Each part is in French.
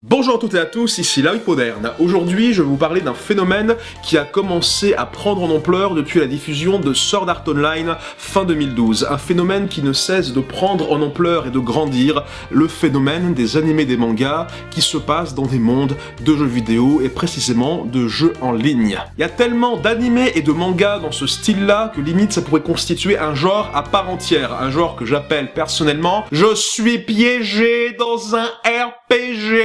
Bonjour à toutes et à tous, ici Loïc Moderne. Aujourd'hui, je vais vous parler d'un phénomène qui a commencé à prendre en ampleur depuis la diffusion de Sword Art Online fin 2012. Un phénomène qui ne cesse de prendre en ampleur et de grandir, le phénomène des animés des mangas qui se passent dans des mondes de jeux vidéo et précisément de jeux en ligne. Il y a tellement d'animés et de mangas dans ce style-là que limite ça pourrait constituer un genre à part entière. Un genre que j'appelle personnellement « Je suis piégé dans un RPG ».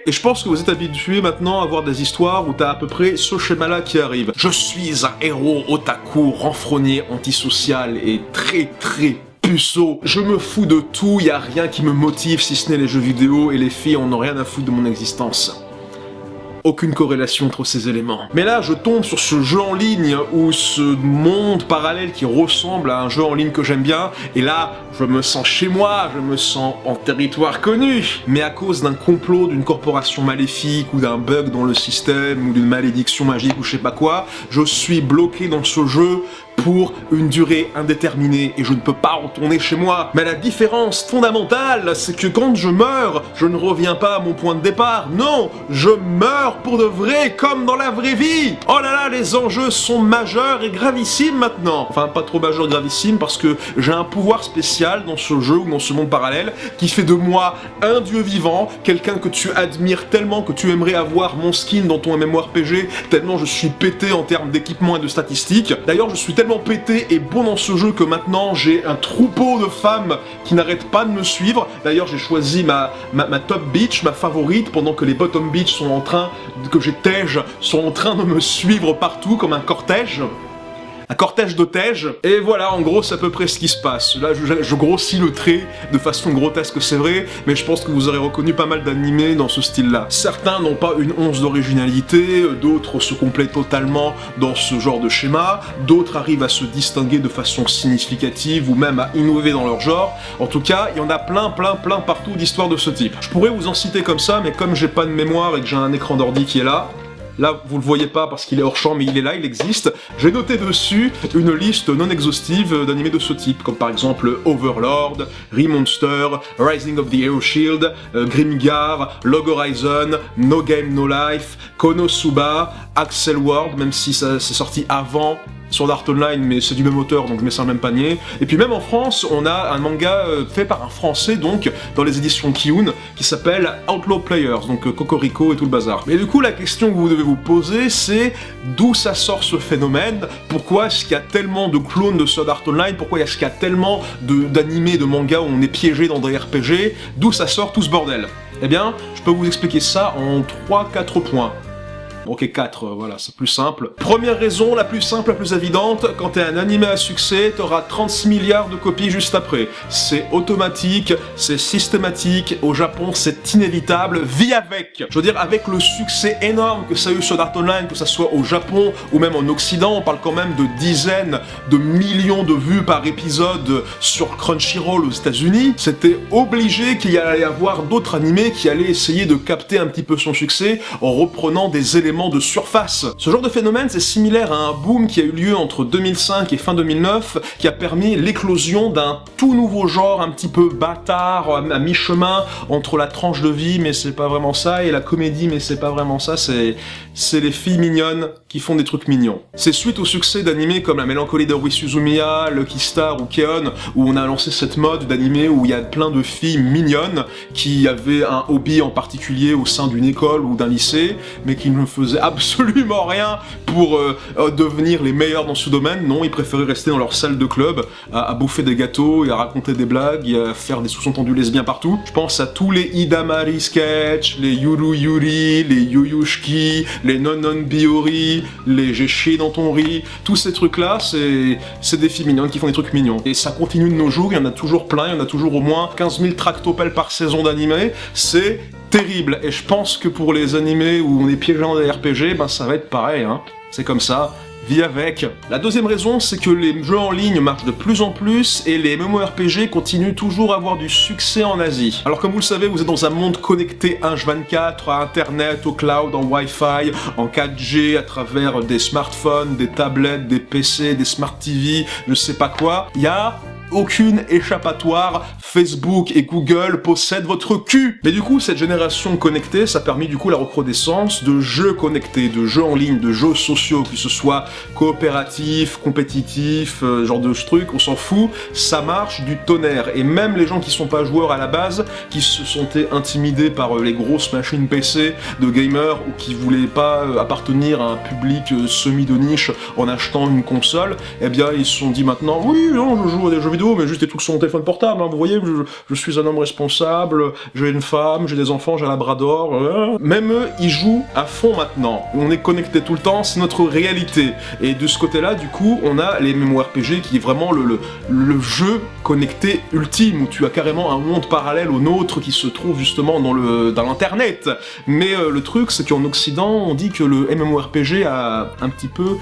Et je pense que vous êtes habitués maintenant à voir des histoires où t'as à peu près ce schéma-là qui arrive. Je suis un héros otaku, renfrogné, antisocial et très puceau. Je me fous de tout, y a rien qui me motive si ce n'est les jeux vidéo et les filles en ont rien à foutre de mon existence. Aucune corrélation entre ces éléments. Mais là, je tombe sur ce jeu en ligne ou ce monde parallèle qui ressemble à un jeu en ligne que j'aime bien, et là, je me sens chez moi, je me sens en territoire connu. Mais à cause d'un complot d'une corporation maléfique ou d'un bug dans le système ou d'une malédiction magique ou je sais pas quoi, je suis bloqué dans ce jeu pour une durée indéterminée et je ne peux pas retourner chez moi. Mais la différence fondamentale, c'est que quand je meurs, je ne reviens pas à mon point de départ. Non, je meurs pour de vrai, comme dans la vraie vie. Oh là là, les enjeux sont majeurs et gravissimes maintenant. Enfin, pas trop majeurs et gravissimes parce que j'ai un pouvoir spécial dans ce jeu ou dans ce monde parallèle qui fait de moi un dieu vivant, quelqu'un que tu admires tellement que tu aimerais avoir mon skin dans ton MMORPG, tellement je suis pété en termes d'équipement et de statistiques. D'ailleurs, je suis tellement pété et bon dans ce jeu que maintenant j'ai un troupeau de femmes qui n'arrêtent pas de me suivre. D'ailleurs, j'ai choisi ma top bitch, ma favorite, pendant que les bottom bitch sont en train, que j'ai tège, sont en train de me suivre partout comme un cortège. Un cortège d'otages, et voilà, en gros, c'est à peu près ce qui se passe. Là, je grossis le trait de façon grotesque, c'est vrai, mais je pense que vous aurez reconnu pas mal d'animés dans ce style-là. Certains n'ont pas une once d'originalité, d'autres se complètent totalement dans ce genre de schéma, d'autres arrivent à se distinguer de façon significative ou même à innover dans leur genre. En tout cas, il y en a plein partout d'histoires de ce type. Je pourrais vous en citer comme ça, mais comme j'ai pas de mémoire et que j'ai un écran d'ordi qui est là, vous le voyez pas parce qu'il est hors champ, mais il est là, il existe. J'ai noté dessus une liste non exhaustive d'animés de ce type, comme par exemple Overlord, Remonster, Rising of the Hero Shield, Grimgar, Log Horizon, No Game No Life, Konosuba, Axel World, même si ça c'est sorti avant Sword Art Online, mais c'est du même auteur, donc je mets ça dans le même panier. Et puis même en France, on a un manga fait par un Français, donc, dans les éditions Kiun, qui s'appelle Outlaw Players, donc Cocorico et tout le bazar. Mais du coup, la question que vous devez vous poser, c'est d'où ça sort ce phénomène? Pourquoi est-ce qu'il y a tellement de clones de Sword Art Online? Pourquoi est-ce qu'il y a tellement d'animés, de mangas où on est piégé dans des RPG? D'où ça sort tout ce bordel? Eh bien, je peux vous expliquer ça en 3-4 points. Ok, 4, voilà, c'est plus simple. Première raison, la plus simple, la plus évidente, quand t'es un animé à succès, t'auras 36 milliards de copies juste après. C'est automatique, c'est systématique, au Japon c'est inévitable, vis avec. Je veux dire, avec le succès énorme que ça a eu sur Sword Art Online, que ça soit au Japon ou même en Occident, on parle quand même de dizaines de millions de vues par épisode sur Crunchyroll aux États-Unis, c'était obligé qu'il y allait y avoir d'autres animés qui allaient essayer de capter un petit peu son succès en reprenant des éléments de surface. Ce genre de phénomène, c'est similaire à un boom qui a eu lieu entre 2005 et fin 2009, qui a permis l'éclosion d'un tout nouveau genre un petit peu bâtard, à mi-chemin entre la tranche de vie, mais c'est pas vraiment ça, et la comédie, mais c'est pas vraiment ça, c'est les filles mignonnes qui font des trucs mignons. C'est suite au succès d'animés comme La Mélancolie de Rui Suzumiya, Lucky Star ou Keon, où on a lancé cette mode d'animé où il y a plein de filles mignonnes qui avaient un hobby en particulier au sein d'une école ou d'un lycée, mais qui ne faisaient absolument rien pour devenir les meilleurs dans ce domaine. Non, ils préféraient rester dans leur salle de club, à bouffer des gâteaux et à raconter des blagues et à faire des sous-entendus lesbiens partout. Je pense à tous les Hidamari sketch, les Yuru Yuri, les Yuyushki, les Nonon Biori, les J'ai chié dans ton riz, tous ces trucs-là, c'est des filles mignonnes qui font des trucs mignons. Et ça continue de nos jours, il y en a toujours plein, il y en a toujours au moins 15 000 tractopelles par saison d'animé, c'est terrible. Et je pense que pour les animés où on est piégé dans des RPG, ben ça va être pareil, hein. C'est comme ça. Vis avec. La deuxième raison, c'est que les jeux en ligne marchent de plus en plus et les MMORPG continuent toujours à avoir du succès en Asie. Alors comme vous le savez, vous êtes dans un monde connecté H24 à Internet, au cloud, en Wi-Fi, en 4G, à travers des smartphones, des tablettes, des PC, des smart TV, je sais pas quoi. Il y a aucune échappatoire, Facebook et Google possèdent votre cul. Mais du coup, cette génération connectée, ça a permis du coup la recrudescence de jeux connectés, de jeux en ligne, de jeux sociaux, que ce soit coopératifs, compétitifs, genre de trucs, on s'en fout, ça marche du tonnerre. Et même les gens qui sont pas joueurs à la base, qui se sentaient intimidés par les grosses machines PC de gamers ou qui voulaient pas appartenir à un public semi de niche en achetant une console, eh bien ils se sont dit maintenant, oui, non, je joue à des jeux vidéo, mais juste des trucs sur mon téléphone portable, hein, vous voyez, je suis un homme responsable, j'ai une femme, j'ai des enfants, j'ai un labrador, même eux, ils jouent à fond maintenant. On est connectés tout le temps, c'est notre réalité. Et de ce côté-là, du coup, on a les MMORPG qui est vraiment le jeu connecté ultime, où tu as carrément un monde parallèle au nôtre qui se trouve justement dans l'internet. Mais le truc, c'est qu'en Occident, on dit que le MMORPG a un petit peu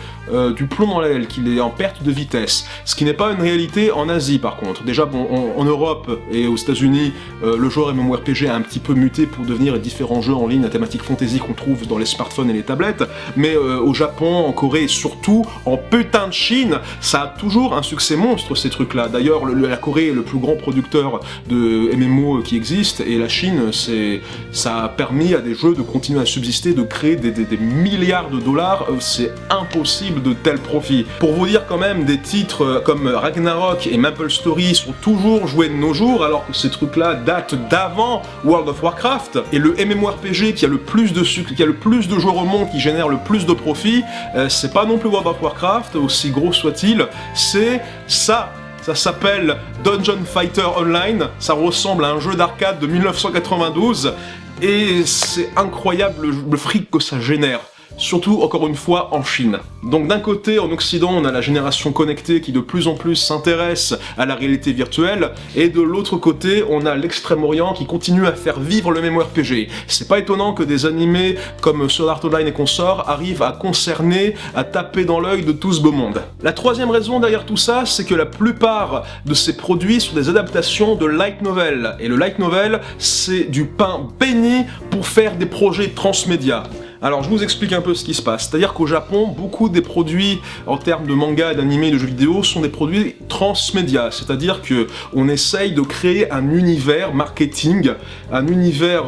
du plomb dans l'aile, qu'il est en perte de vitesse. Ce qui n'est pas une réalité en Asie, par contre. Déjà, bon, en Europe et aux États-Unis, le genre MMORPG a un petit peu muté pour devenir les différents jeux en ligne à thématique fantasy qu'on trouve dans les smartphones et les tablettes. Mais au Japon, en Corée et surtout en putain de Chine, ça a toujours un succès monstre, ces trucs-là. D'ailleurs, la Corée est le plus grand producteur de MMO qui existe, et la Chine, ça a permis à des jeux de continuer à subsister, de créer des milliards de dollars. C'est impossible de tels profits. Pour vous dire quand même, des titres comme Ragnarok et Maple Story sont toujours joués de nos jours, alors que ces trucs-là datent d'avant World of Warcraft. Et le MMORPG qui a le plus de succès, qui a le plus de joueurs au monde, qui génère le plus de profits, c'est pas non plus World of Warcraft, aussi gros soit-il, c'est ça. Ça s'appelle Dungeon Fighter Online, ça ressemble à un jeu d'arcade de 1992, et c'est incroyable le fric que ça génère. Surtout, encore une fois, en Chine. Donc d'un côté, en Occident, on a la génération connectée qui de plus en plus s'intéresse à la réalité virtuelle, et de l'autre côté, on a l'Extrême-Orient qui continue à faire vivre le MMORPG. C'est pas étonnant que des animés comme Sword Art Online et consorts arrivent à concerner, à taper dans l'œil de tout ce beau monde. La troisième raison derrière tout ça, c'est que la plupart de ces produits sont des adaptations de light novel. Et le light novel, c'est du pain béni pour faire des projets transmédia. Alors je vous explique un peu ce qui se passe, c'est-à-dire qu'au Japon, beaucoup des produits en termes de manga, d'animé, de jeux vidéo sont des produits transmédia, c'est-à-dire que on essaye de créer un univers marketing, un univers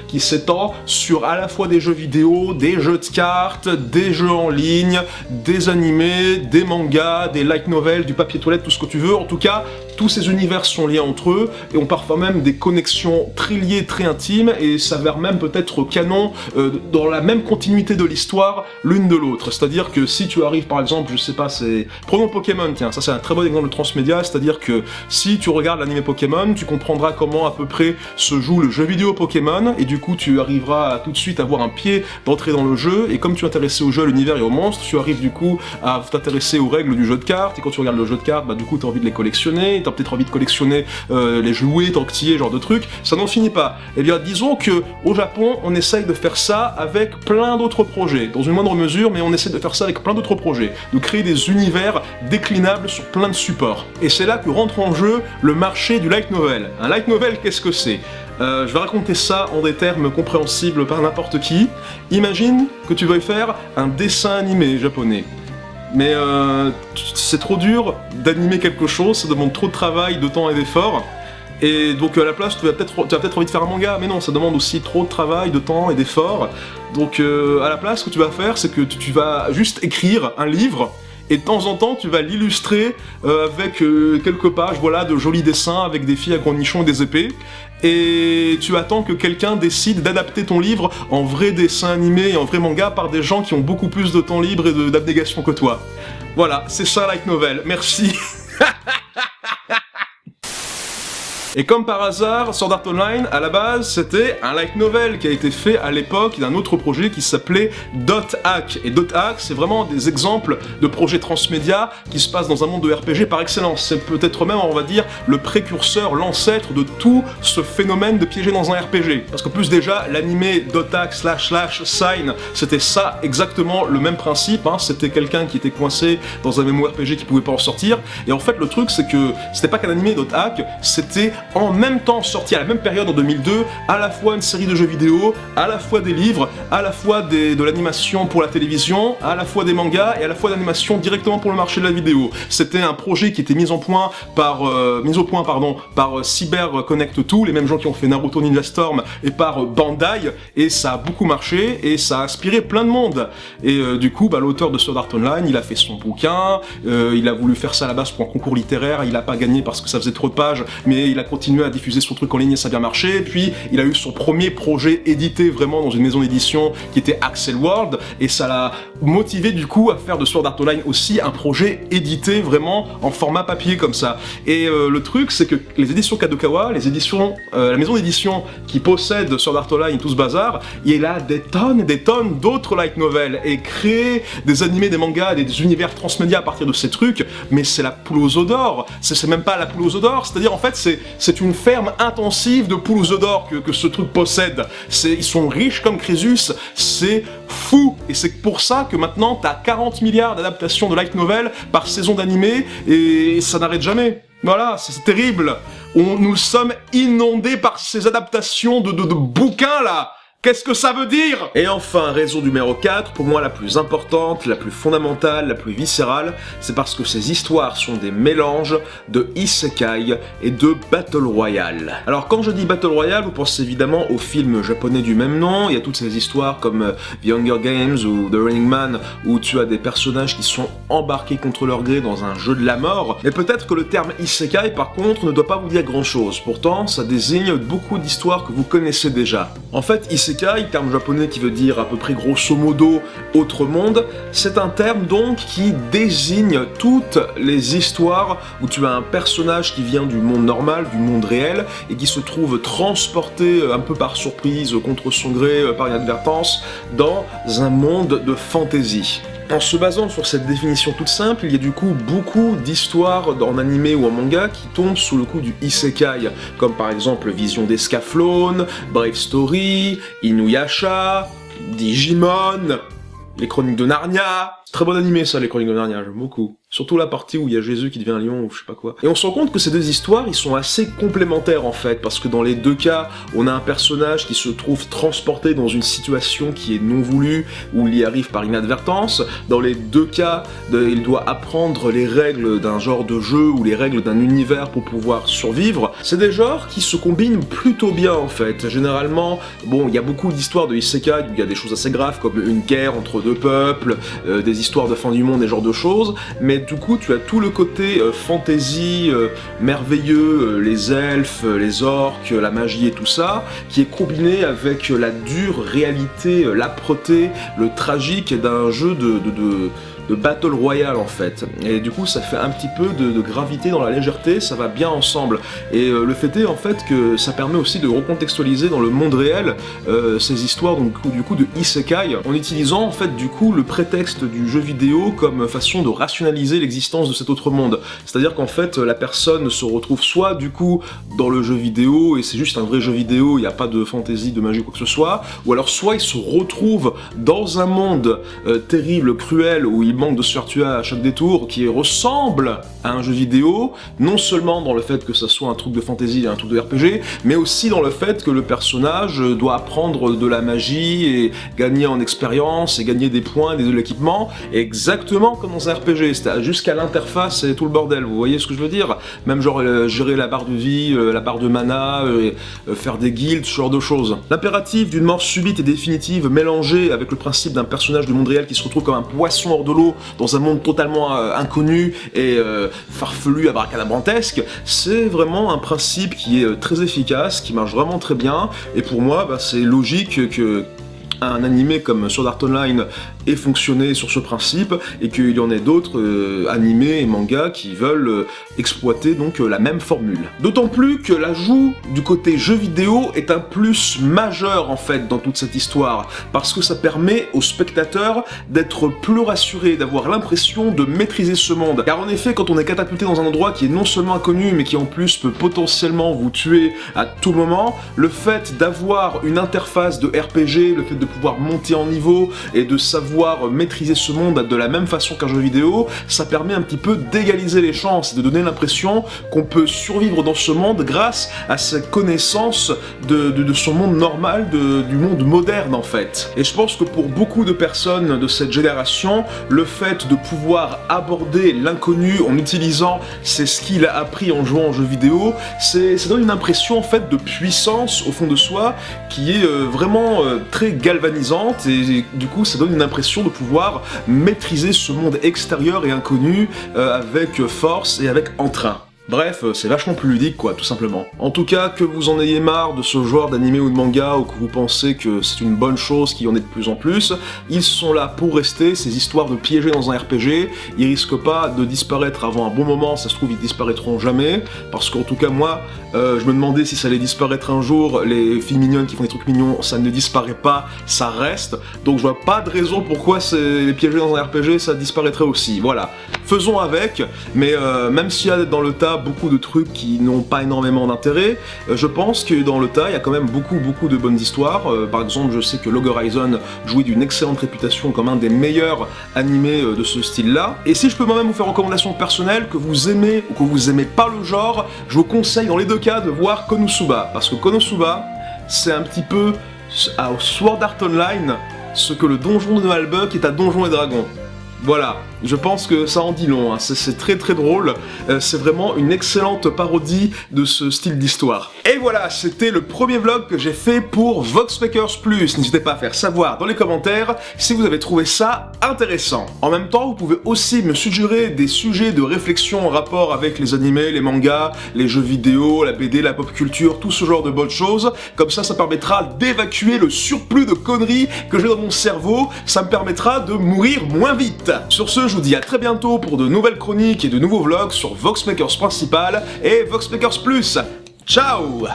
qui s'étend sur à la fois des jeux vidéo, des jeux de cartes, des jeux en ligne, des animés, des mangas, des light novels, du papier toilette, tout ce que tu veux. En tout cas, tous ces univers sont liés entre eux et ont parfois même des connexions très liées, très intimes, et s'avèrent même peut-être canon dans la même continuité de l'histoire l'une de l'autre. C'est-à-dire que si tu arrives par exemple, je sais pas, prenons Pokémon, tiens, ça c'est un très bon exemple de transmédia, c'est-à-dire que si tu regardes l'anime Pokémon, tu comprendras comment à peu près se joue le jeu vidéo Pokémon, et du coup tu arriveras à tout de suite à avoir un pied d'entrée dans le jeu, et comme tu es intéressé au jeu, à l'univers et aux monstres, tu arrives du coup à t'intéresser aux règles du jeu de cartes, et quand tu regardes le jeu de cartes, bah du coup t'as envie de les collectionner, t'as peut-être envie de collectionner les jouets, tant que t'y es, genre de trucs, ça n'en finit pas. Eh bien disons que au Japon, on essaye de faire ça avec plein d'autres projets, dans une moindre mesure, mais on essaie de faire ça avec plein d'autres projets, de créer des univers déclinables sur plein de supports. Et c'est là que rentre en jeu le marché du light novel. Un light novel, qu'est-ce que c'est ? Je vais raconter ça en des termes compréhensibles par n'importe qui. Imagine que tu veuilles faire un dessin animé japonais. Mais c'est trop dur d'animer quelque chose, ça demande trop de travail, de temps et d'effort. Et donc à la place, tu as peut-être envie de faire un manga, mais non, ça demande aussi trop de travail, de temps et d'effort. Donc à la place, ce que tu vas faire, c'est que tu vas juste écrire un livre, et de temps en temps, tu vas l'illustrer avec quelques pages, voilà, de jolis dessins avec des filles à gros nichons et des épées. Et tu attends que quelqu'un décide d'adapter ton livre en vrai dessin animé et en vrai manga par des gens qui ont beaucoup plus de temps libre et d'abnégation que toi. Voilà, c'est ça light novel. Merci. Et comme par hasard, Sword Art Online, à la base, c'était un light novel qui a été fait à l'époque d'un autre projet qui s'appelait Dot Hack. Et Dot Hack, c'est vraiment des exemples de projets transmédia qui se passent dans un monde de RPG par excellence. C'est peut-être même, on va dire, le précurseur, l'ancêtre de tout ce phénomène de piéger dans un RPG. Parce que plus déjà, l'animé Dot Hack / Sign, c'était ça, exactement le même principe, hein. C'était quelqu'un qui était coincé dans un MMORPG qui pouvait pas en sortir. Et en fait, le truc, c'est que c'était pas qu'un animé Dot Hack, c'était en même temps sorti à la même période en 2002, à la fois une série de jeux vidéo, à la fois des livres, à la fois de l'animation pour la télévision, à la fois des mangas et à la fois d'animation directement pour le marché de la vidéo. C'était un projet qui était mis au point par Cyber Connect 2, les mêmes gens qui ont fait Naruto Ninja Storm, et par Bandai, et ça a beaucoup marché et ça a inspiré plein de monde. Et du coup, l'auteur de Sword Art Online, il a fait son bouquin, il a voulu faire ça à la base pour un concours littéraire, il a pas gagné parce que ça faisait trop de pages, mais il a continué à diffuser son truc en ligne et ça a bien marché. Puis il a eu son premier projet édité vraiment dans une maison d'édition qui était Axel World, et ça l'a motivé du coup à faire de Sword Art Online aussi un projet édité vraiment en format papier comme ça. Et le truc, c'est que les éditions Kadokawa, la maison d'édition qui possède Sword Art Online, tout ce bazar, il a des tonnes et des tonnes d'autres light novels, et créer des animés, des mangas, des univers transmédia à partir de ces trucs, mais c'est la poule aux œufs d'or. C'est même pas la poule aux œufs d'or, c'est-à-dire en fait c'est une ferme intensive de poules aux œufs d'or que ce truc possède. Ils sont riches comme Crésus, c'est fou, et c'est pour ça que maintenant t'as 40 milliards d'adaptations de light novel par saison d'animé, et ça n'arrête jamais. Voilà, c'est terrible. Nous sommes inondés par ces adaptations de bouquins là. Qu'est-ce que ça veut dire? Et enfin, raison numéro 4, pour moi la plus importante, la plus fondamentale, la plus viscérale, c'est parce que ces histoires sont des mélanges de isekai et de battle royale. Alors quand je dis battle royale, vous pensez évidemment au film japonais du même nom, il y a toutes ces histoires comme The Hunger Games ou The Running Man, où tu as des personnages qui sont embarqués contre leur gré dans un jeu de la mort, mais peut-être que le terme isekai par contre ne doit pas vous dire grand chose, pourtant ça désigne beaucoup d'histoires que vous connaissez déjà. En fait, isekai, terme japonais qui veut dire à peu près grosso modo autre monde, c'est un terme donc qui désigne toutes les histoires où tu as un personnage qui vient du monde normal, du monde réel, et qui se trouve transporté un peu par surprise, contre son gré, par inadvertance, dans un monde de fantasy. En se basant sur cette définition toute simple, il y a du coup beaucoup d'histoires en animé ou en manga qui tombent sous le coup du isekai, comme par exemple Vision des Scaflowns, Brave Story, Inuyasha, Digimon, les Chroniques de Narnia. Très bon animé ça, les Chroniques de Narnia, j'aime beaucoup. Surtout la partie où il y a Jésus qui devient un lion ou je sais pas quoi. Et on se rend compte que ces deux histoires, ils sont assez complémentaires en fait, parce que dans les deux cas, on a un personnage qui se trouve transporté dans une situation qui est non voulue, où il y arrive par inadvertance. Dans les deux cas, il doit apprendre les règles d'un genre de jeu ou les règles d'un univers pour pouvoir survivre. C'est des genres qui se combinent plutôt bien en fait. Généralement, bon, il y a beaucoup d'histoires de isekai où il y a des choses assez graves comme une guerre entre deux peuples, des histoires de fin du monde, des genres de choses, mais du coup tu as tout le côté fantasy merveilleux, les elfes, les orques, la magie et tout ça, qui est combiné avec la dure réalité, l'âpreté, le tragique d'un jeu de battle royale en fait. Et du coup ça fait un petit peu de gravité dans la légèreté, ça va bien ensemble. Et le fait est en fait que ça permet aussi de recontextualiser dans le monde réel ces histoires donc, du coup de isekai, en utilisant en fait du coup le prétexte du jeu vidéo comme façon de rationaliser l'existence de cet autre monde. C'est-à-dire qu'en fait la personne se retrouve soit du coup dans le jeu vidéo et c'est juste un vrai jeu vidéo, il n'y a pas de fantaisie, de magie ou quoi que ce soit, ou alors soit il se retrouve dans un monde terrible, cruel, où il manque de se faire tuer à chaque détour, qui ressemble à un jeu vidéo, non seulement dans le fait que ça soit un truc de fantasy et un truc de RPG, mais aussi dans le fait que le personnage doit apprendre de la magie et gagner en expérience et gagner des points et de l'équipement, exactement comme dans un RPG, c'est jusqu'à l'interface et tout le bordel, vous voyez ce que je veux dire? Même genre gérer la barre de vie, la barre de mana, faire des guildes, ce genre de choses. L'impératif d'une mort subite et définitive mélangé avec le principe d'un personnage du monde réel qui se retrouve comme un poisson hors de l'eau dans un monde totalement inconnu et farfelu, abracadabrantesque, c'est vraiment un principe qui est très efficace, qui marche vraiment très bien, et pour moi, c'est logique que un animé comme Sword Art Online ait fonctionné sur ce principe, et qu'il y en ait d'autres animés et mangas qui veulent exploiter donc la même formule. D'autant plus que l'ajout du côté jeu vidéo est un plus majeur en fait dans toute cette histoire, parce que ça permet aux spectateurs d'être plus rassurés, d'avoir l'impression de maîtriser ce monde. Car en effet, quand on est catapulté dans un endroit qui est non seulement inconnu, mais qui en plus peut potentiellement vous tuer à tout moment, le fait d'avoir une interface de RPG, le fait de pouvoir monter en niveau et de savoir maîtriser ce monde de la même façon qu'un jeu vidéo, ça permet un petit peu d'égaliser les chances et de donner l'impression qu'on peut survivre dans ce monde grâce à cette connaissance de son monde normal, du monde moderne en fait. Et je pense que pour beaucoup de personnes de cette génération, le fait de pouvoir aborder l'inconnu en utilisant ces skills appris en jouant en jeu vidéo, ça donne une impression en fait de puissance au fond de soi qui est vraiment très galvanisante, et du coup ça donne une impression de pouvoir maîtriser ce monde extérieur et inconnu avec force et avec entrain. Bref, c'est vachement plus ludique quoi, tout simplement. En tout cas, que vous en ayez marre de ce genre d'animé ou de manga, ou que vous pensez que c'est une bonne chose qu'il y en ait de plus en plus, ils sont là pour rester, ces histoires de piéger dans un RPG, ils risquent pas de disparaître avant un bon moment, ça se trouve ils disparaîtront jamais, parce qu'en tout cas moi, je me demandais si ça allait disparaître un jour, les filles mignonnes qui font des trucs mignons, ça ne disparaît pas, ça reste, donc je vois pas de raison pourquoi les piéger dans un RPG, ça disparaîtrait aussi, voilà. Faisons avec, mais même s'il y a dans le tas beaucoup de trucs qui n'ont pas énormément d'intérêt, je pense que dans le tas, il y a quand même beaucoup de bonnes histoires. Par exemple, je sais que Log Horizon jouit d'une excellente réputation comme un des meilleurs animés de ce style-là. Et si je peux moi-même vous faire recommandation personnelle, que vous aimez ou que vous aimez pas le genre, je vous conseille dans les deux cas de voir Konosuba, parce que Konosuba, c'est un petit peu à Sword Art Online ce que le donjon de Malbuck est à Donjons et Dragons. Voilà, je pense que ça en dit long, hein. C'est très drôle, c'est vraiment une excellente parodie de ce style d'histoire. Et voilà, c'était le premier vlog que j'ai fait pour Voxmakers Plus. N'hésitez pas à faire savoir dans les commentaires si vous avez trouvé ça intéressant. En même temps, vous pouvez aussi me suggérer des sujets de réflexion en rapport avec les animés, les mangas, les jeux vidéo, la BD, la pop culture, tout ce genre de bonnes choses. Comme ça permettra d'évacuer le surplus de conneries que j'ai dans mon cerveau, ça me permettra de mourir moins vite. Sur ce, je vous dis à très bientôt pour de nouvelles chroniques et de nouveaux vlogs sur Voxmakers Principal et Voxmakers Plus. Ciao!